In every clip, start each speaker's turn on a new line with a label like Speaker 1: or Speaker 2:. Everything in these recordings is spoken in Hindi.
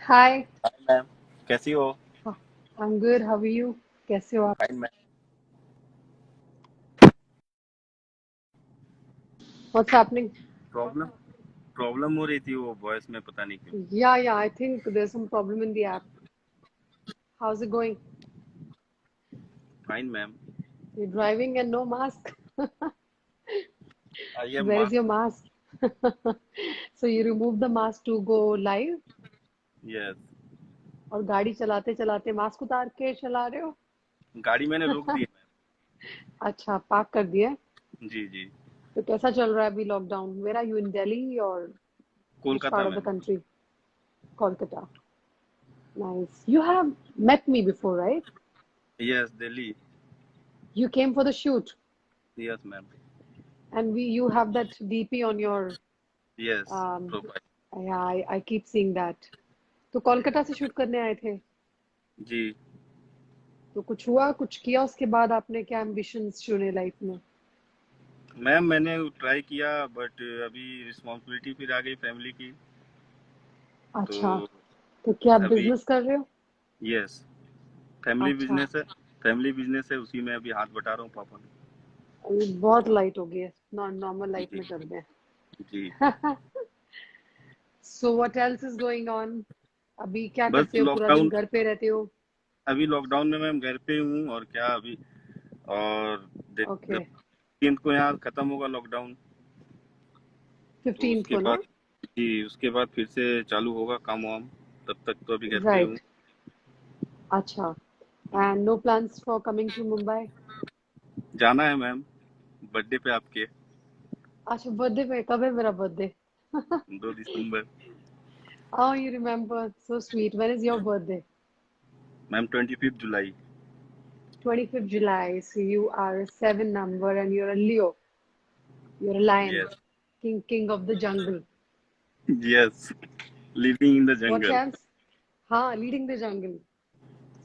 Speaker 1: हाय।
Speaker 2: हाय मैम, कैसी हो?
Speaker 1: I am good, how are you? कैसे हो आप?
Speaker 2: Fine ma'am.
Speaker 1: What's happening?
Speaker 2: Problem problem हो रही थी वो वॉइस में, पता नहीं क्यों।
Speaker 1: या I think there is some problem in the app. How is it going?
Speaker 2: Fine ma'am.
Speaker 1: You driving and no mask?
Speaker 2: I am
Speaker 1: where is your
Speaker 2: mask.
Speaker 1: Mask? So you remove the mask to go live
Speaker 2: yes.
Speaker 1: और गाड़ी चलाते चलाते मास्क उतार के चला रहे हो?
Speaker 2: गाड़ी मैंने रोक दी है
Speaker 1: अच्छा, पार्क कर दिया।
Speaker 2: मैम। जी जी।
Speaker 1: तो कैसा चल रहा है अभी lockdown? Where are you, in Delhi और which
Speaker 2: Kolkata
Speaker 1: part of the
Speaker 2: ma'am.
Speaker 1: Country? Kolkata. Nice, you have met me before, right?
Speaker 2: Yes, Delhi.
Speaker 1: You came for the shoot.
Speaker 2: Yes ma'am.
Speaker 1: And you have that DP on your
Speaker 2: yes.
Speaker 1: um,
Speaker 2: profile.
Speaker 1: yeah, I keep seeing that. तो कोलकाता से शूट करने आए थे?
Speaker 2: जी
Speaker 1: तो कुछ हुआ, कुछ किया उसके बाद? आपने क्या एम्बिशंस चुने लाइफ में?
Speaker 2: मैम, मैंने ट्राई किया बट अभी रिस्पॉन्सिबिलिटी फिर आ गई फैमिली की। तो
Speaker 1: अच्छा, तो क्या आप
Speaker 2: अभी
Speaker 1: बिजनेस कर रहे हो?
Speaker 2: यस, फैमिली
Speaker 1: अच्छा।
Speaker 2: बिजनेस है। फैमिली बिजनेस है, उसी में अभी हाथ बटा रहा हूँ पापा
Speaker 1: अरे बहुत लाइट हो गई है, नॉर्मल
Speaker 2: ने।
Speaker 1: लाइफ
Speaker 2: जी
Speaker 1: में कर दें।
Speaker 2: जी।
Speaker 1: So what else is going on? अभी क्या
Speaker 2: बस
Speaker 1: करते हो? पूरा दिन
Speaker 2: लॉकडाउन।
Speaker 1: घर पे रहते हो?
Speaker 2: अभी लॉकडाउन में मैम घर पे हूँ, और क्या अभी। और
Speaker 1: ओके।
Speaker 2: 15 को यहाँ खत्म होगा लॉकडाउन। तो
Speaker 1: 15th
Speaker 2: उसके
Speaker 1: को
Speaker 2: बाद
Speaker 1: ना?
Speaker 2: जी, उसके बाद फिर से चालू होगा काम वाम। तब तक तो अभी घर पे हूँ।
Speaker 1: राइट। अच्छा। And no plans for coming to Mumbai?
Speaker 2: जाना है मैम, बर्थडे पे आपके।
Speaker 1: अच्छा, बर्थडे पे कब है मेरा birthday?
Speaker 2: 2 December.
Speaker 1: Oh, you remember. So sweet. When is your birthday?
Speaker 2: Ma'am 25 July.
Speaker 1: 25th July. So you are a seven number and you're a Leo. You're a lion.
Speaker 2: Yes.
Speaker 1: King of the jungle.
Speaker 2: Yes, living in the
Speaker 1: What
Speaker 2: jungle.
Speaker 1: else? Ha, leading the jungle.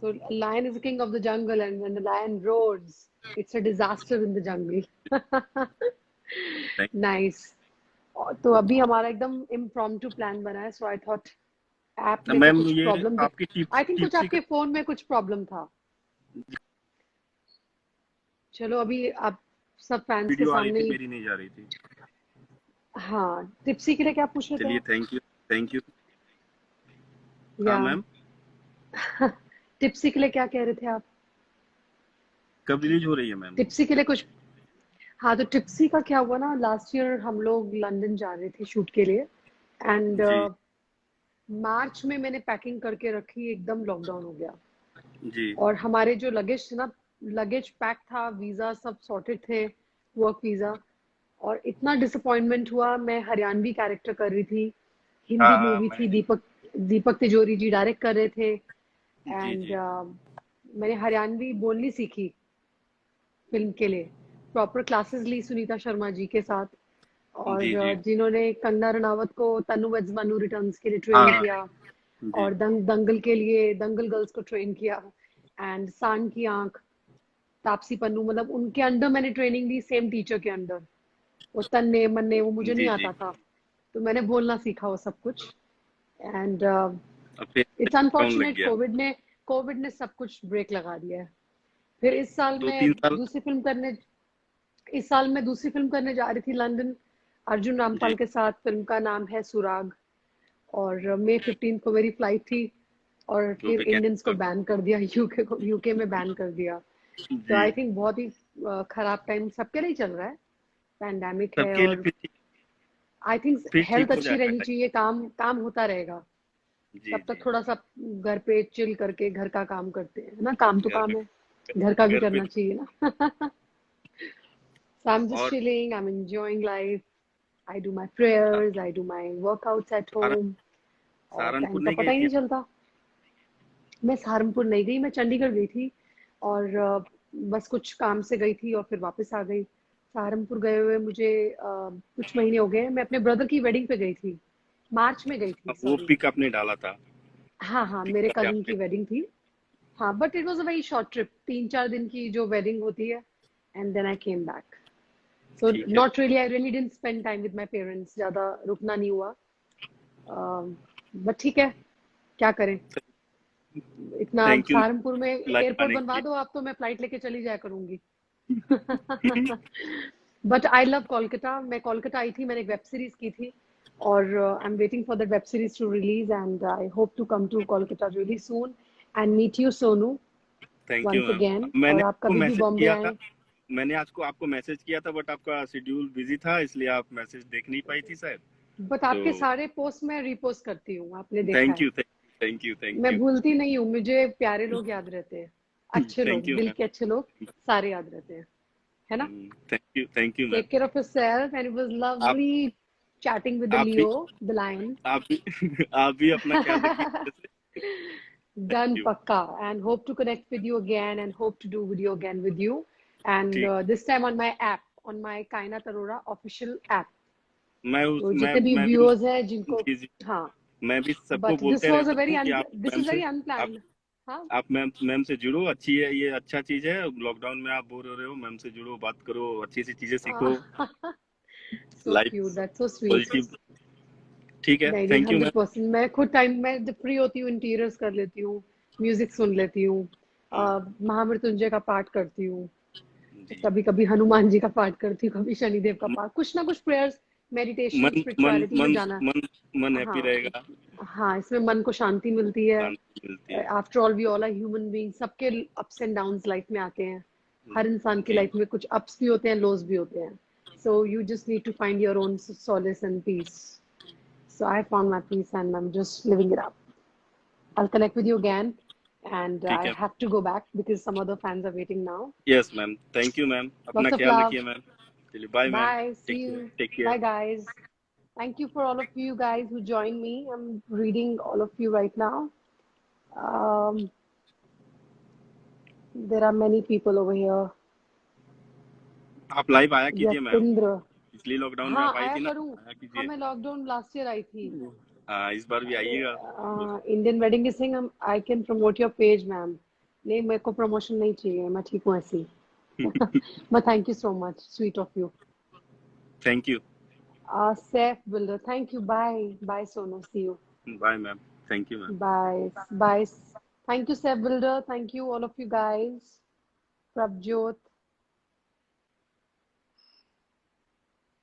Speaker 1: So a lion is the king of the jungle, and when the lion roars, it's a disaster in the jungle.
Speaker 2: Thank
Speaker 1: Nice. तो अभी हमारा एकदम इम्प्रॉम्प्टू प्लान बना है, सो आई थॉट ऐप
Speaker 2: यू
Speaker 1: में तो
Speaker 2: मैम,
Speaker 1: कुछ
Speaker 2: ये
Speaker 1: प्रॉब्लम थी।
Speaker 2: आपकी टिप्स
Speaker 1: आई थिंक कुछ
Speaker 2: टिप्सी का।
Speaker 1: आपके फोन में कुछ प्रॉब्लम था। चलो अभी आप सब फैंस के
Speaker 2: वीडियो आ रही
Speaker 1: सामने
Speaker 2: थी,
Speaker 1: ही।
Speaker 2: मेरी नहीं जा रही थी।
Speaker 1: हाँ, टिप्सी के लिए क्या पूछ रहे थे
Speaker 2: चलिए,
Speaker 1: आप?
Speaker 2: Thank you. Thank you. हाँ
Speaker 1: या
Speaker 2: मैम।
Speaker 1: टिप्सी के लिए क्या कह रहे थे आप?
Speaker 2: कब रिलीज हो रही है मैम?
Speaker 1: टिप्सी के लिए कुछ। हाँ, तो टिप्सी का क्या हुआ ना, लास्ट ईयर हम लोग लंदन जा रहे थे शूट के लिए। एंड
Speaker 2: जी
Speaker 1: मार्च में मैंने पैकिंग करके रखी, एकदम लॉकडाउन हो गया।
Speaker 2: जी।
Speaker 1: और हमारे जो लगेज थे ना, लगेज पैक था, वीजा सब सॉर्टेड थे, वर्क वीजा। और इतना डिसअपॉइंटमेंट हुआ। मैं हरियाणवी कैरेक्टर कर रही थी,
Speaker 2: हाँ
Speaker 1: हिंदी
Speaker 2: हाँ,
Speaker 1: मूवी थी,
Speaker 2: मैंने।
Speaker 1: दीपक दीपक तिजोरी जी डायरेक्ट कर रहे थे।
Speaker 2: जी
Speaker 1: एंड
Speaker 2: जी।
Speaker 1: मैंने हरियाणवी बोलनी सीखी फिल्म के लिए। प्रॉपर क्लासेस ली सुनीता शर्मा जी के साथ।
Speaker 2: जी
Speaker 1: और
Speaker 2: जी।
Speaker 1: जिन्होंने कंगना रनावत को तनु वज्मनु रिटर्न्स के लिए
Speaker 2: हाँ
Speaker 1: ट्रेन
Speaker 2: हाँ।
Speaker 1: किया।
Speaker 2: जी।
Speaker 1: और दंगल के लिए दंगल गर्ल्स को ट्रेन किया। एंड सांड की आंख, तापसी पन्नू, मतलब उनके अंडर मैंने ट्रेनिंग ली, सेम टीचर के अंडर। वो तन्ने मन्ने वो मुझे नहीं
Speaker 2: जी जी।
Speaker 1: आता था। तो मैंने बोलना सीखा वो सब कुछ। एंड
Speaker 2: अब फिर
Speaker 1: इट्स
Speaker 2: लॉकडाउन लग
Speaker 1: अनफॉर्चुनेट,
Speaker 2: गया।
Speaker 1: कोविड ने सब कुछ ब्रेक लगा दिया है। फिर इस साल
Speaker 2: दो
Speaker 1: मैं
Speaker 2: तीन साल
Speaker 1: दूसरी फिल्म करने इस साल मैं दूसरी फिल्म करने जा रही थी लंदन, अर्जुन
Speaker 2: जी।
Speaker 1: रामपाल के साथ। फिल्म का नाम है सुराग। और मई 15 को मेरी फ्लाइट थी। और
Speaker 2: वो
Speaker 1: फिर
Speaker 2: भी
Speaker 1: इंडियंस को
Speaker 2: कैंसिल कर
Speaker 1: बैन कर दिया, यूके में बैन कर दिया।
Speaker 2: दो।
Speaker 1: तो
Speaker 2: जी।
Speaker 1: आई थिंक बहुत ही खराब टाइम सबके लिए चल रहा है। पैंडेमिक है।
Speaker 2: सबके लिए
Speaker 1: और
Speaker 2: फिर
Speaker 1: आई थिंक
Speaker 2: ठीक
Speaker 1: हेल्थ
Speaker 2: हो
Speaker 1: अच्छी
Speaker 2: जाएगा
Speaker 1: रहनी
Speaker 2: टाइम।
Speaker 1: चाहिए, काम काम होता रहेगा।
Speaker 2: जी
Speaker 1: तब तक
Speaker 2: जी।
Speaker 1: थोड़ा सा घर पे चिल करके घर का काम करते हैं ना, काम तो
Speaker 2: घर पे
Speaker 1: काम है, घर का भी
Speaker 2: घर पे
Speaker 1: करना चाहिए ना। So I'm just
Speaker 2: और
Speaker 1: chilling, I'm enjoying life. I do my prayers, I do my workouts at
Speaker 2: Saharan
Speaker 1: home। और टाइम
Speaker 2: सहारनपुर
Speaker 1: का
Speaker 2: नहीं
Speaker 1: पता
Speaker 2: गई
Speaker 1: ही
Speaker 2: थी?
Speaker 1: नहीं चलता। मैं सहारनपुर नहीं गई, मैं चंडीगढ़ गई थी। और बस कुछ काम से गई थी और फिर वापस आ गई। सहारनपुर गए हुए मुझे कुछ महीने हो गए। मैं अपने ब्रदर की वेडिंग पे गई थी, मार्च में गई थी,
Speaker 2: अब वो
Speaker 1: सॉरी।
Speaker 2: पिक आपने डाला था।
Speaker 1: हाँ हाँ,
Speaker 2: पिक
Speaker 1: मेरे
Speaker 2: डाले
Speaker 1: कजिन
Speaker 2: आपने।
Speaker 1: की वेडिंग थी। हाँ, but it was a very short trip, 3-4 दिन की जो वेडिंग होती है। And then I came back. So
Speaker 2: ठीक है।
Speaker 1: Not really, I really didn't spend time with my parents, ज़्यादा रुकना नहीं हुआ। बट ठीक है, क्या करें, इतना
Speaker 2: थैंक यू
Speaker 1: सहारनपुर में
Speaker 2: लाइव
Speaker 1: एयरपोर्ट
Speaker 2: आने
Speaker 1: बनवा
Speaker 2: के
Speaker 1: दो आप तो मैं फ्लाइट लेके चली जाया करूंगी।
Speaker 2: लिए।
Speaker 1: But I love Kolkata. मैं कोलकाता आई थी, मैंने एक वेब सीरीज की थी और I am waiting for that web series to release and I hope to come to Kolkata really soon and meet you Sonu
Speaker 2: thank you
Speaker 1: once
Speaker 2: ma'am.
Speaker 1: Again.
Speaker 2: मैंने
Speaker 1: और आप
Speaker 2: आपको
Speaker 1: कभी भी
Speaker 2: मैसेज
Speaker 1: बॉम्बे
Speaker 2: किया था,
Speaker 1: आए।
Speaker 2: मैंने आज को आपको मैसेज किया था बट आपका शेड्यूल बिजी था इसलिए आप मैसेज देख नहीं पाई थी शायद।
Speaker 1: बट
Speaker 2: तो
Speaker 1: आपके सारे पोस्ट मैं रीपोस्ट करती हूँ, आपने देखा
Speaker 2: थैंक
Speaker 1: है।
Speaker 2: यू थैंक यू थैंक
Speaker 1: मैं
Speaker 2: यू
Speaker 1: भूलती नहीं हूँ, मुझे प्यारे लोग याद रहते हैं, अच्छे
Speaker 2: थैंक
Speaker 1: लोग,
Speaker 2: यू
Speaker 1: दिल के
Speaker 2: मैम।
Speaker 1: अच्छे लोग सारे याद रहते हैं, है ना।
Speaker 2: Thank you ma'am.
Speaker 1: Take care of yourself and it was
Speaker 2: आप
Speaker 1: lovely chatting with the
Speaker 2: आप भी
Speaker 1: Leo, the lion.
Speaker 2: आप भी आप भी अपना ख्याल रखिए। Thank
Speaker 1: Done
Speaker 2: you.
Speaker 1: pakka and hope to connect with you again and hope to do video again with you. And
Speaker 2: ठीक।
Speaker 1: this time on my app, on my Kainat Arora official app.
Speaker 2: मैं उस
Speaker 1: तो जितने भी
Speaker 2: मैं भी उस
Speaker 1: व्यूअर्स हैं जिनको,
Speaker 2: जी जी
Speaker 1: हाँ,
Speaker 2: मैं भी सबको
Speaker 1: बट दिस
Speaker 2: बोलते
Speaker 1: वाज अ
Speaker 2: रहता
Speaker 1: वेरी
Speaker 2: हूँ कि आप
Speaker 1: दिस
Speaker 2: मैम
Speaker 1: इज
Speaker 2: से
Speaker 1: वेरी
Speaker 2: आप
Speaker 1: अनप्लान्ड। हाँ,
Speaker 2: आप मैम से जुड़ो, अच्छी है, ये अच्छा चीज है। लॉकडाउन में आप बोर हो रहे हो, मैम से जुड़ो, बात करो, अच्छी सी चीजें सीखो,
Speaker 1: so cute,
Speaker 2: life
Speaker 1: that's so sweet.
Speaker 2: Positive. ठीक है,
Speaker 1: नहीं नहीं,
Speaker 2: थैंक यू मैम।
Speaker 1: 100%। मैं खुद टाइम में जब फ्री होती हूँ इंटीरियर्स कर लेती हूँ, म्यूजिक सुन लेती हूँ, महामृत्युंजय का पाठ करती हूँ,
Speaker 2: जी।
Speaker 1: कभी कभी हनुमान जी का पाठ करती हूँ, कभी शनिदेव का पाठ, कुछ ना कुछ प्रेयर्स, मेडिटेशन,
Speaker 2: मन मन
Speaker 1: स्पिरिचुअलिटी में
Speaker 2: मन
Speaker 1: जाना।
Speaker 2: मन मन हैप्पी
Speaker 1: हाँ,
Speaker 2: रहेगा,
Speaker 1: हाँ, इसमें मन को शांति मिलती है।
Speaker 2: शांति मिलती है।
Speaker 1: After all we all are human being, सबके अप्स एंड डाउन्स लाइफ में आते हैं। हर इंसान की
Speaker 2: जी
Speaker 1: लाइफ में कुछ अप्स भी होते हैं, लोज भी होते हैं। So you just need to find your own solace and peace. So I found my peace and I'm just living it up. I'll connect with you again and
Speaker 2: ठीक
Speaker 1: I
Speaker 2: है।
Speaker 1: have to go back because some other fans are waiting now.
Speaker 2: Yes ma'am, thank you ma'am, अपना
Speaker 1: Lots of
Speaker 2: ख्याल
Speaker 1: love.
Speaker 2: रखिए मैम। चलिए bye ma'am.
Speaker 1: Bye. See
Speaker 2: take care
Speaker 1: you.
Speaker 2: Take care.
Speaker 1: Bye, guys. Thank you for all of you guys who joined me. I'm reading all of you right now. Um, there are many people over here.
Speaker 2: आप लाइव आया कीजिए मैम,
Speaker 1: Yatindra.
Speaker 2: पिछली लॉकडाउन में
Speaker 1: हाँ,
Speaker 2: आप आई
Speaker 1: आया
Speaker 2: थी ना,
Speaker 1: करूँ।
Speaker 2: आया
Speaker 1: हाँ,
Speaker 2: कीजिए।
Speaker 1: मैं लॉकडाउन लास्ट ईयर आई थी।
Speaker 2: हाँ, इस बार भी आइएगा।
Speaker 1: इंडियन वेडिंग सिंह, हम I can promote your page ma'am. नहीं, मेरे को प्रमोशन नहीं चाहिए, मैं ठीक हूँ ऐसी। But thank you so much, sweet of you.
Speaker 2: Thank you.
Speaker 1: Saif Builder, thank you. Bye. Bye, Sonu. See you.
Speaker 2: Bye ma'am, thank you ma'am.
Speaker 1: Bye. Bye. Thank you, Saif Builder. Thank you, all of you guys. Prabjot,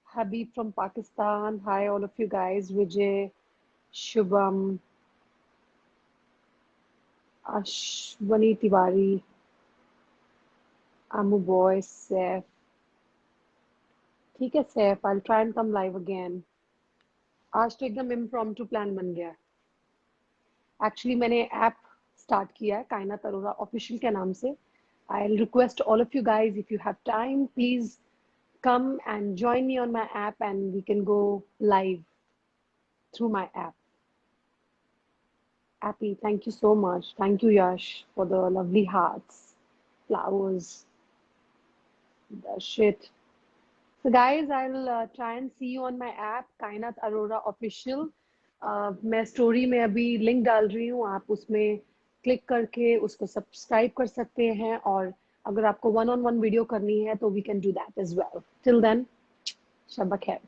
Speaker 1: Habib from Pakistan. Hi, all of you guys. Vijay, Shubham, Ashwani Tiwari, Amu Boy, Saif. ठीक है Saif, I'll try and come live again. आज तो एकदम इम्प्रॉम्प्टू प्लान बन गया है। एक्चुअली मैंने ऐप स्टार्ट किया है कायनात अरोरा ऑफिशियल के नाम से। I request all of you guys, if you have time, please come and join me on my app and we can go live through my app. Appy, thank you so much. Thank you, Yash, for the lovely hearts, flowers, the shit. So guys, I'll try and see you on my app, Kainat Arora Official. मैं स्टोरी में अभी लिंक डाल रही हूँ, आप उसमें क्लिक करके उसको सब्सक्राइब कर सकते हैं और अगर आपको 1-on-1 वीडियो करनी है तो we can do that as well. Till then, शब खैर।